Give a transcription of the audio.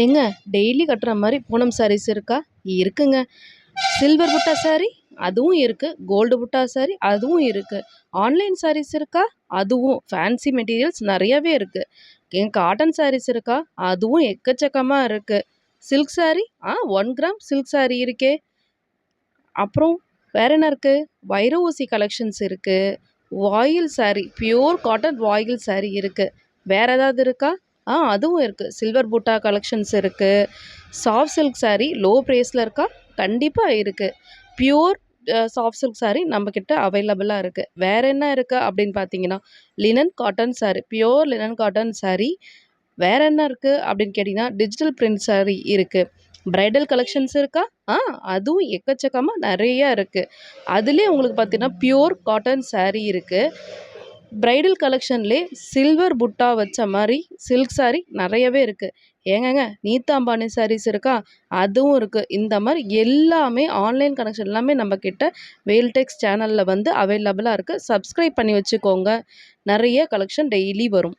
ஏங்க டெய்லி கட்டுற மாரி பூனம் சாரீஸ் இருக்கா? இருக்குங்க. சில்வர் புட்டா சாரி? அதுவும் இருக்கு. கோல்டு புட்டா சாரி? அதுவும் இருக்கு. ஆன்லைன் சாரீஸ் இருக்கா? அதுவும். ஃபேன்சி மெட்டீரியல்ஸ் நெறையவே இருக்கு. காட்டன் சாரீஸ் இருக்கா? அதுவும் எக்கச்சக்கமா இருக்கு. Silk sorry? 1 gram silk sorry இருக்கே! அப்புறம் வேற என்ன இருக்கு? வைர ஊசி கலெக்ஷன்ஸ் இருக்கு. வாயில் சாரி, பியூர் காட்டன் வாயில் சாரி இருக்கு. வேற ஏதாவது இருக்கா? அதுவும் இருக்கு. சில்வர் பூட்டா கலெக்ஷன்ஸ் இருக்கு. சாஃப்ட் சில்க் சாரி லோ ப்ரைஸ்ல இருக்கா? கண்டிப்பா இருக்கு. பியூர் சாஃப்ட் சில்க் சாரி நம்மகிட்ட அவைலபிளா இருக்கு. வேற என்ன இருக்கு அப்படின்னு பார்த்தீங்கன்னா, linen cotton sorry, pure linen cotton sorry. வேற என்ன இருக்கு அப்படின்னு கேட்டீங்கன்னா, டிஜிட்டல் பிரிண்ட் சாரி இருக்கு. பிரைடல் கலெக்ஷன்ஸ் இருக்கா? ஆ அதுவும் எக்கச்சக்கமா நெறைய இருக்கு. அதிலயே உங்களுக்கு பார்த்தீங்கன்னா, பியூர் காட்டன் சாரி இருக்கு. பிரைடல் கலெக்ஷன்லயே சில்வர் புட்டா வச்ச மாரி சில்க் சாரி நெறையவே இருக்கு. ஏங்கங்க நீத்தா அம்பானி சாரீஸ் இருக்கா? அதுவும் இருக்கு. இந்த மாரி எல்லாமே ஆன்லைன் கனெக்ஷன் எல்லாமே நம்ம கிட்ட வேல்டெக்ஸ் சேனல்ல வந்து அவைலபிளா இருக்கு. சப்ஸ்கிரைப் பண்ணி வச்சுக்கோங்க. நெறைய கலெக்ஷன் டெய்லி வரும்.